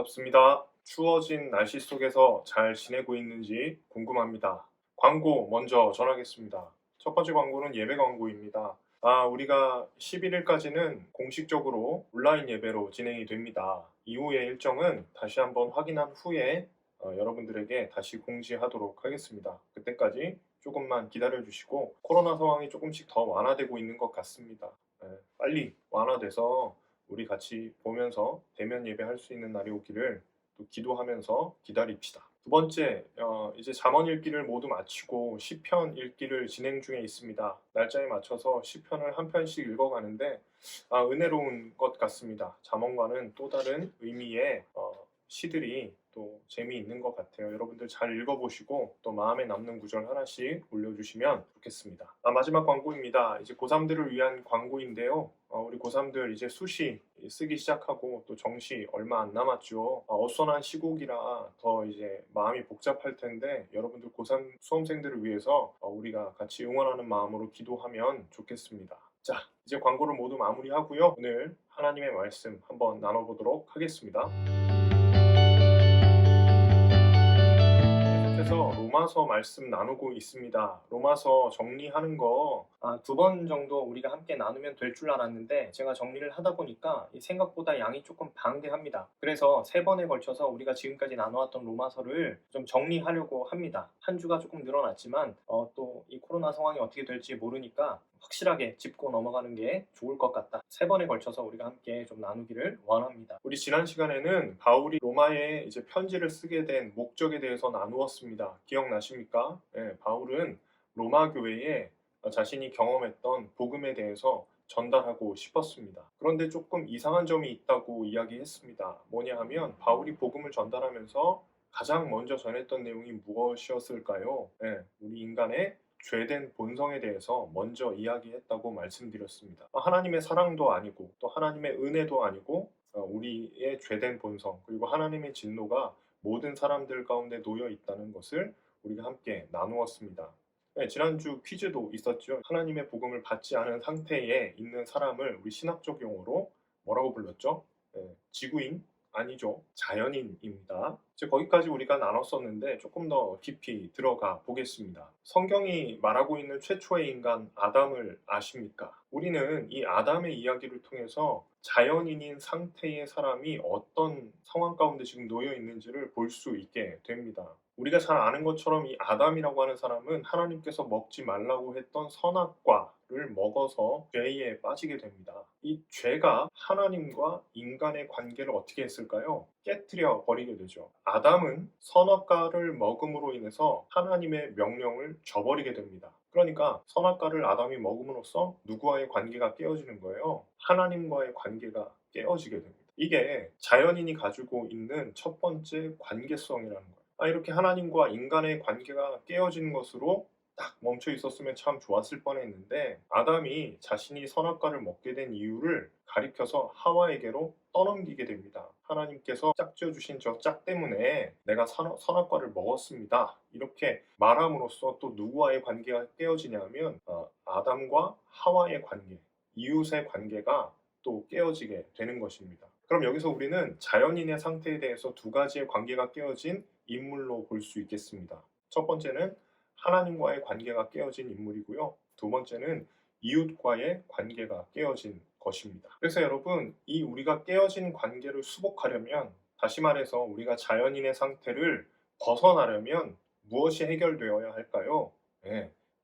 반갑습니다. 추워진 날씨 속에서 잘 지내고 있는지 궁금합니다. 광고 먼저 전하겠습니다. 첫 번째 광고는 예배 광고입니다. 우리가 11일까지는 공식적으로 온라인 예배로 진행이 됩니다. 이후의 일정은 다시 한번 확인한 후에 여러분들에게 다시 공지하도록 하겠습니다. 그때까지 조금만 기다려 주시고 코로나 상황이 조금씩 더 완화되고 있는 것 같습니다. 빨리 완화돼서 우리 같이 보면서 대면 예배할 수 있는 날이 오기를 또 기도하면서 기다립시다. 두 번째, 이제 잠언 읽기를 모두 마치고 시편 읽기를 진행 중에 있습니다. 날짜에 맞춰서 시편을 한 편씩 읽어가는데 은혜로운 것 같습니다. 잠언과는 또 다른 의미의 시들이 또 재미있는 것 같아요. 여러분들 잘 읽어보시고 또 마음에 남는 구절 하나씩 올려주시면 좋겠습니다. 마지막 광고입니다. 이제 고3들을 위한 광고인데요. 우리 고3들 이제 수시 쓰기 시작하고 또 정시 얼마 안 남았죠. 어수선한 시국이라 더 이제 마음이 복잡할 텐데 여러분들 고3 수험생들을 위해서 우리가 같이 응원하는 마음으로 기도하면 좋겠습니다. 자, 이제 광고를 모두 마무리하고요. 오늘 하나님의 말씀 한번 나눠보도록 하겠습니다. 계속해서 로마서 말씀 나누고 있습니다. 로마서 정리하는 거 두 번 정도 우리가 함께 나누면 될 줄 알았는데 제가 정리를 하다 보니까 생각보다 양이 조금 방대합니다. 그래서 3번에 걸쳐서 우리가 지금까지 나누었던 로마서를 좀 정리하려고 합니다. 한 주가 조금 늘어났지만 또 이 코로나 상황이 어떻게 될지 모르니까 확실하게 짚고 넘어가는 게 좋을 것 같다. 3번에 걸쳐서 우리가 함께 좀 나누기를 원합니다. 우리 지난 시간에는 바울이 로마에 이제 편지를 쓰게 된 목적에 대해서 나누었습니다. 기억나십니까? 바울은 로마 교회에 자신이 경험했던 복음에 대해서 전달하고 싶었습니다. 그런데 조금 이상한 점이 있다고 이야기했습니다. 뭐냐 하면 바울이 복음을 전달하면서 가장 먼저 전했던 내용이 무엇이었을까요? 우리 인간의 죄된 본성에 대해서 먼저 이야기했다고 말씀드렸습니다. 하나님의 사랑도 아니고 또 하나님의 은혜도 아니고 우리의 죄된 본성 그리고 하나님의 진노가 모든 사람들 가운데 놓여 있다는 것을 우리가 함께 나누었습니다. 지난주 퀴즈도 있었죠. 하나님의 복음을 받지 않은 상태에 있는 사람을 우리 신학적 용어로 뭐라고 불렀죠? 지구인? 아니죠. 자연인입니다. 이제 거기까지 우리가 나눴었는데 조금 더 깊이 들어가 보겠습니다. 성경이 말하고 있는 최초의 인간 아담을 아십니까? 우리는 이 아담의 이야기를 통해서 자연인인 상태의 사람이 어떤 상황 가운데 지금 놓여 있는지를 볼 수 있게 됩니다. 우리가 잘 아는 것처럼 이 아담이라고 하는 사람은 하나님께서 먹지 말라고 했던 선악과를 먹어서 죄에 빠지게 됩니다. 이 죄가 하나님과 인간의 관계를 어떻게 했을까요? 깨뜨려 버리게 되죠. 아담은 선악과를 먹음으로 인해서 하나님의 명령을 저버리게 됩니다. 그러니까 선악과를 아담이 먹음으로써 누구와의 관계가 깨어지는 거예요? 하나님과의 관계가 깨어지게 됩니다. 이게 자연인이 가지고 있는 첫 번째 관계성이라는 거예요. 이렇게 하나님과 인간의 관계가 깨어진 것으로 딱 멈춰 있었으면 참 좋았을 뻔했는데 아담이 자신이 선악과를 먹게 된 이유를 가리켜서 하와에게로 떠넘기게 됩니다. 하나님께서 짝지어 주신 저 짝 때문에 내가 선악과를 먹었습니다. 이렇게 말함으로써 또 누구와의 관계가 깨어지냐면 아담과 하와의 관계, 이웃의 관계가 또 깨어지게 되는 것입니다. 그럼 여기서 우리는 자연인의 상태에 대해서 두 가지의 관계가 깨어진 인물로 볼 수 있겠습니다. 첫 번째는 하나님과의 관계가 깨어진 인물이고요. 두 번째는 이웃과의 관계가 깨어진 것입니다. 그래서 여러분, 이 우리가 깨어진 관계를 수복하려면 다시 말해서 우리가 자연인의 상태를 벗어나려면 무엇이 해결되어야 할까요?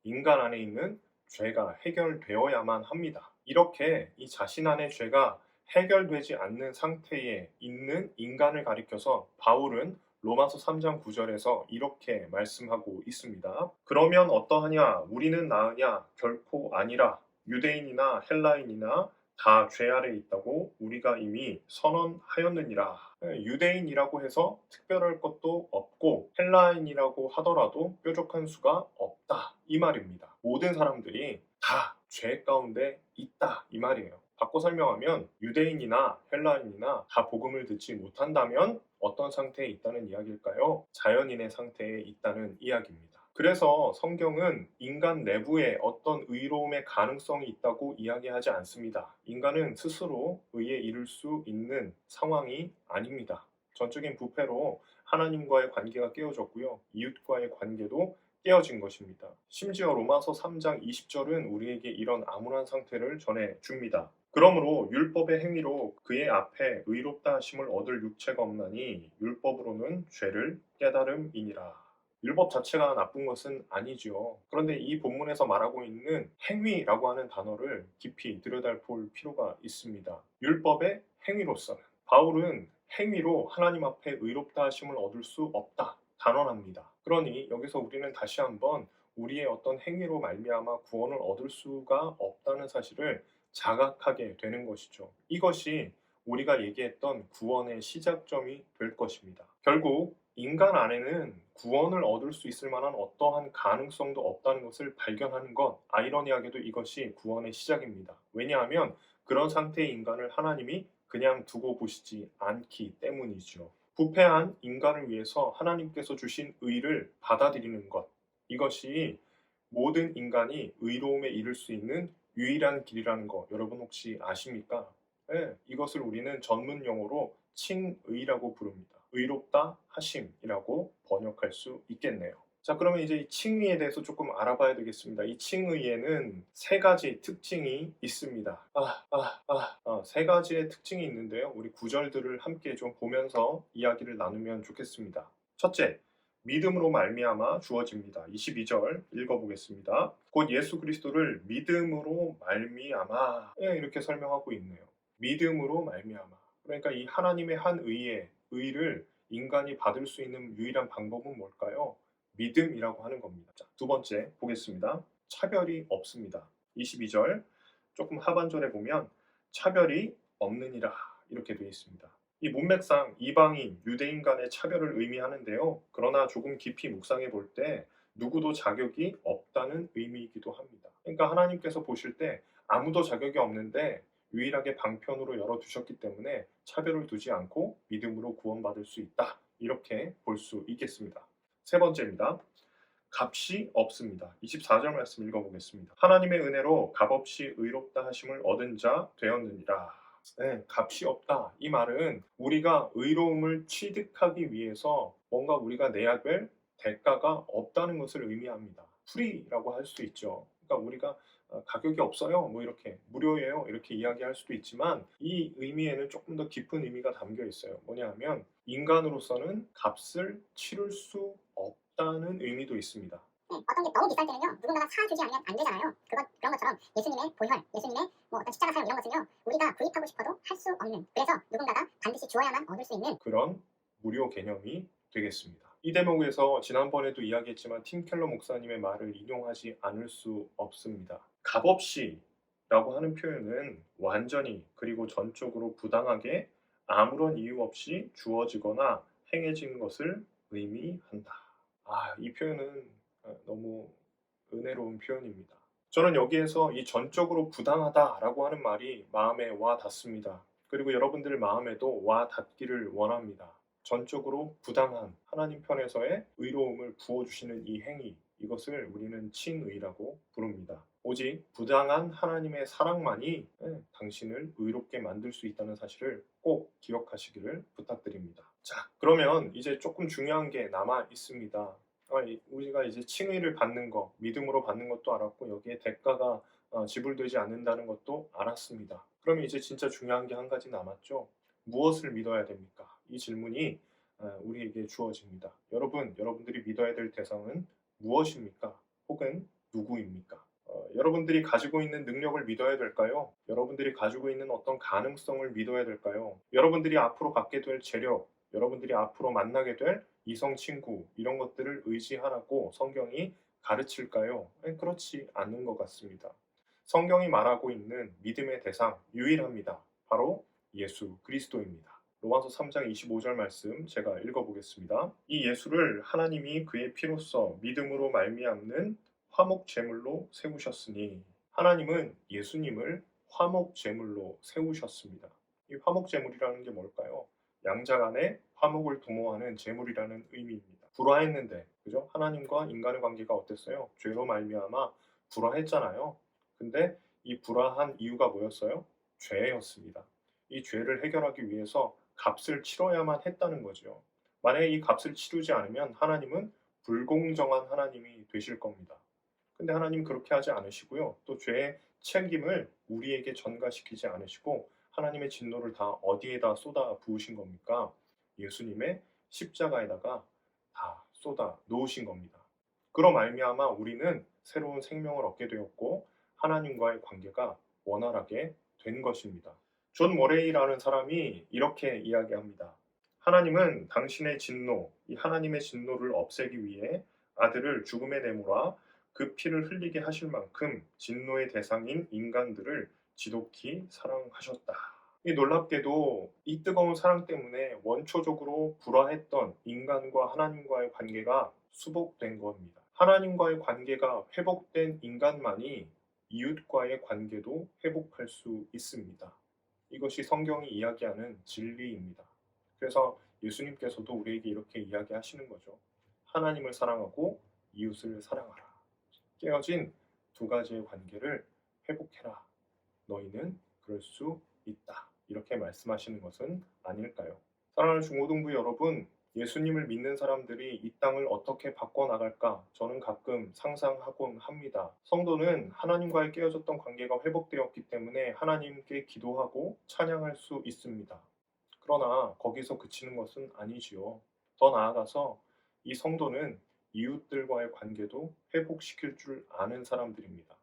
인간 안에 있는 죄가 해결되어야만 합니다. 이렇게 이 자신 안의 죄가 해결되지 않는 상태에 있는 인간을 가리켜서 바울은 로마서 3장 9절에서 이렇게 말씀하고 있습니다. 그러면 어떠하냐? 우리는 나으냐? 결코 아니라. 유대인이나 헬라인이나 다 죄 아래 있다고 우리가 이미 선언하였느니라. 유대인이라고 해서 특별할 것도 없고 헬라인이라고 하더라도 뾰족한 수가 없다. 이 말입니다. 모든 사람들이 다 죄 가운데 있다. 이 말이에요. 바꿔 설명하면 유대인이나 헬라인이나 다 복음을 듣지 못한다면 어떤 상태에 있다는 이야기일까요? 자연인의 상태에 있다는 이야기입니다. 그래서 성경은 인간 내부에 어떤 의로움의 가능성이 있다고 이야기하지 않습니다. 인간은 스스로 의에 이를 수 있는 상황이 아닙니다. 전적인 부패로 하나님과의 관계가 깨어졌고요. 이웃과의 관계도 깨어진 것입니다. 심지어 로마서 3장 20절은 우리에게 이런 암울한 상태를 전해 줍니다. 그러므로 율법의 행위로 그의 앞에 의롭다 하심을 얻을 육체가 없나니 율법으로는 죄를 깨달음이니라. 율법 자체가 나쁜 것은 아니지요. 그런데 이 본문에서 말하고 있는 행위라고 하는 단어를 깊이 들여다볼 필요가 있습니다. 율법의 행위로서는 바울은 행위로 하나님 앞에 의롭다 하심을 얻을 수 없다. 단언합니다. 그러니 여기서 우리는 다시 한번 우리의 어떤 행위로 말미암아 구원을 얻을 수가 없다는 사실을 자각하게 되는 것이죠. 이것이 우리가 얘기했던 구원의 시작점이 될 것입니다. 결국 인간 안에는 구원을 얻을 수 있을 만한 어떠한 가능성도 없다는 것을 발견하는 것, 아이러니하게도 이것이 구원의 시작입니다. 왜냐하면 그런 상태의 인간을 하나님이 그냥 두고 보시지 않기 때문이죠. 부패한 인간을 위해서 하나님께서 주신 의를 받아들이는 것, 이것이 모든 인간이 의로움에 이를 수 있는 유일한 길이라는 거 여러분 혹시 아십니까? 네, 이것을 우리는 전문 용어로 칭의라고 부릅니다. 의롭다 하심이라고 번역할 수 있겠네요. 자, 그러면 이제 이 칭의에 대해서 조금 알아봐야 되겠습니다. 이 칭의에는 세 가지 특징이 있습니다. 세 가지의 특징이 있는데요. 우리 구절들을 함께 좀 보면서 이야기를 나누면 좋겠습니다. 첫째, 믿음으로 말미암아 주어집니다. 22절 읽어보겠습니다. 곧 예수 그리스도를 믿음으로 말미암아 이렇게 설명하고 있네요. 믿음으로 말미암아. 그러니까 이 하나님의 한 의를 인간이 받을 수 있는 유일한 방법은 뭘까요? 믿음이라고 하는 겁니다. 자, 두 번째 보겠습니다. 차별이 없습니다. 22절 조금 하반절에 보면 차별이 없느니라 이렇게 되어 있습니다. 이 문맥상 이방인, 유대인 간의 차별을 의미하는데요. 그러나 조금 깊이 묵상해 볼 때 누구도 자격이 없다는 의미이기도 합니다. 그러니까 하나님께서 보실 때 아무도 자격이 없는데 유일하게 방편으로 열어두셨기 때문에 차별을 두지 않고 믿음으로 구원받을 수 있다. 이렇게 볼 수 있겠습니다. 세 번째입니다. 값이 없습니다. 24절 말씀 읽어보겠습니다. 하나님의 은혜로 값없이 의롭다 하심을 얻은 자 되었느니라. 네, 값이 없다. 이 말은 우리가 의로움을 취득하기 위해서 뭔가 우리가 내야 될 대가가 없다는 것을 의미합니다. 프리라고 할 수 있죠. 그러니까 우리가 가격이 없어요. 뭐 이렇게 무료예요. 이렇게 이야기할 수도 있지만 이 의미에는 조금 더 깊은 의미가 담겨 있어요. 뭐냐 하면 인간으로서는 값을 치를 수 없다는 의미도 있습니다. 어떤 게 너무 비쌀 때는요 누군가가 사주지 않으면 안 되잖아요. 그런 것처럼 예수님의 보혈, 예수님의 뭐 어떤 십자가 사용 이런 것은요 우리가 구입하고 싶어도 할 수 없는, 그래서 누군가가 반드시 주어야만 얻을 수 있는 그런 무료 개념이 되겠습니다. 이 대목에서 지난번에도 이야기했지만 팀 켈러 목사님의 말을 인용하지 않을 수 없습니다. 값없이 라고 하는 표현은 완전히 그리고 전적으로 부당하게 아무런 이유 없이 주어지거나 행해진 것을 의미한다. 이 표현은 너무 은혜로운 표현입니다. 저는 여기에서 이 전적으로 부당하다라고 하는 말이 마음에 와 닿습니다. 그리고 여러분들 마음에도 와 닿기를 원합니다. 전적으로 부당한 하나님 편에서의 의로움을 부어주시는 이 행위, 이것을 우리는 칭의라고 부릅니다. 오직 부당한 하나님의 사랑만이 당신을 의롭게 만들 수 있다는 사실을 꼭 기억하시기를 부탁드립니다. 자, 그러면 이제 조금 중요한 게 남아 있습니다. 우리가 이제 칭의를 받는 것, 믿음으로 받는 것도 알았고 여기에 대가가 지불되지 않는다는 것도 알았습니다. 그러면 이제 진짜 중요한 게 한 가지 남았죠. 무엇을 믿어야 됩니까? 이 질문이 우리에게 주어집니다. 여러분들이 믿어야 될 대상은 무엇입니까? 혹은 누구입니까? 여러분들이 가지고 있는 능력을 믿어야 될까요? 여러분들이 가지고 있는 어떤 가능성을 믿어야 될까요? 여러분들이 앞으로 갖게 될 재력, 여러분들이 앞으로 만나게 될 이성 친구 이런 것들을 의지하라고 성경이 가르칠까요? 그렇지 않는 것 같습니다. 성경이 말하고 있는 믿음의 대상 유일합니다. 바로 예수 그리스도입니다. 로마서 3장 25절 말씀 제가 읽어보겠습니다. 이 예수를 하나님이 그의 피로써 믿음으로 말미암는 화목 제물로 세우셨으니, 하나님은 예수님을 화목 제물로 세우셨습니다. 이 화목 제물이라는 게 뭘까요? 양자 간에 화목을 도모하는 제물이라는 의미입니다. 불화했는데, 그죠? 하나님과 인간의 관계가 어땠어요? 죄로 말미암아 불화했잖아요. 근데 이 불화한 이유가 뭐였어요? 죄였습니다. 이 죄를 해결하기 위해서 값을 치러야만 했다는 거죠. 만약에 이 값을 치르지 않으면 하나님은 불공정한 하나님이 되실 겁니다. 근데 하나님 그렇게 하지 않으시고요. 또 죄의 책임을 우리에게 전가시키지 않으시고 하나님의 진노를 다 어디에다 쏟아 부으신 겁니까? 예수님의 십자가에다가 다 쏟아 놓으신 겁니다. 그로 말미암아 우리는 새로운 생명을 얻게 되었고 하나님과의 관계가 원활하게 된 것입니다. 존 머레이라는 사람이 이렇게 이야기합니다. 하나님은 당신의 진노, 이 하나님의 진노를 없애기 위해 아들을 죽음에 내몰아 그 피를 흘리게 하실 만큼 진노의 대상인 인간들을 지독히 사랑하셨다. 이 놀랍게도 이 뜨거운 사랑 때문에 원초적으로 불화했던 인간과 하나님과의 관계가 수복된 겁니다. 하나님과의 관계가 회복된 인간만이 이웃과의 관계도 회복할 수 있습니다. 이것이 성경이 이야기하는 진리입니다. 그래서 예수님께서도 우리에게 이렇게 이야기하시는 거죠. 하나님을 사랑하고 이웃을 사랑하라. 깨어진 두 가지의 관계를 회복해라. 너희는 그럴 수 있다. 이렇게 말씀하시는 것은 아닐까요? 사랑하는 중고등부 여러분, 예수님을 믿는 사람들이 이 땅을 어떻게 바꿔나갈까 저는 가끔 상상하곤 합니다. 성도는 하나님과의 깨어졌던 관계가 회복되었기 때문에 하나님께 기도하고 찬양할 수 있습니다. 그러나 거기서 그치는 것은 아니지요. 더 나아가서 이 성도는 이웃들과의 관계도 회복시킬 줄 아는 사람들입니다.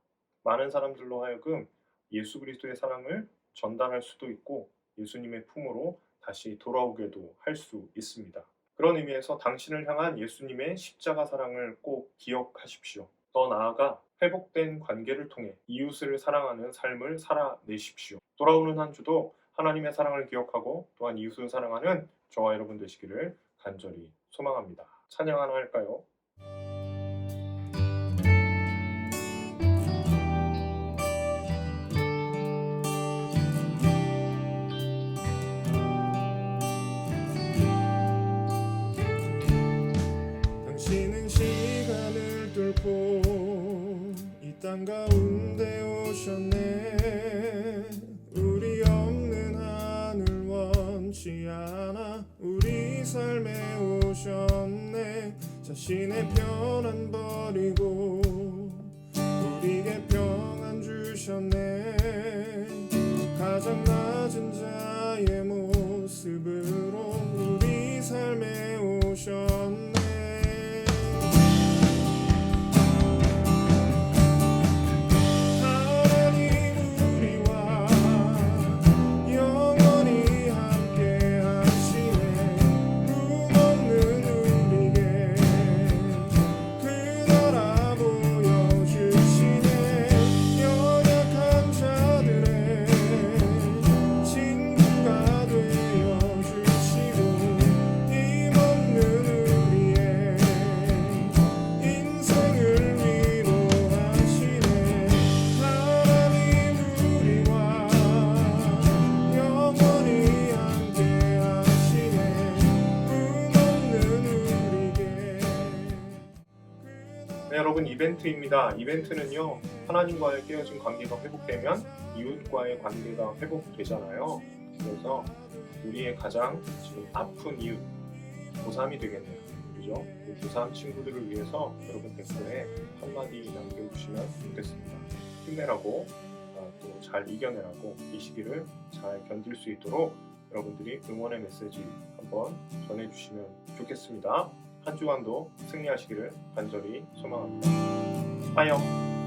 많은 사람들로 하여금 예수 그리스도의 사랑을 전달할 수도 있고 예수님의 품으로 다시 돌아오게도 할 수 있습니다. 그런 의미에서 당신을 향한 예수님의 십자가 사랑을 꼭 기억하십시오. 더 나아가 회복된 관계를 통해 이웃을 사랑하는 삶을 살아내십시오. 돌아오는 한 주도 하나님의 사랑을 기억하고 또한 이웃을 사랑하는 저와 여러분 되시기를 간절히 소망합니다. 찬양 하나 할까요? 당신은 시간을 뚫고 이 땅 가운데 오셨네. 우리 없는 하늘 원치 않아 우리 삶에 오셨네. 자신의 편안 버리고 우리에게 평안 주셨네. 가장 낮은 자의 모습으로 우리 삶에 오셨네. 네, 여러분 이벤트입니다. 이벤트는요, 하나님과의 깨어진 관계가 회복되면 이웃과의 관계가 회복되잖아요. 그래서 우리의 가장 지금 아픈 이웃, 고3이 되겠네요. 그죠? 고3 친구들을 위해서 여러분 댓글에 한마디 남겨주시면 좋겠습니다. 힘내라고, 또 잘 이겨내라고, 이 시기를 잘 견딜 수 있도록 여러분들이 응원의 메시지 한번 전해주시면 좋겠습니다. 한 주간도 승리하시기를 간절히 소망합니다. 빠이요.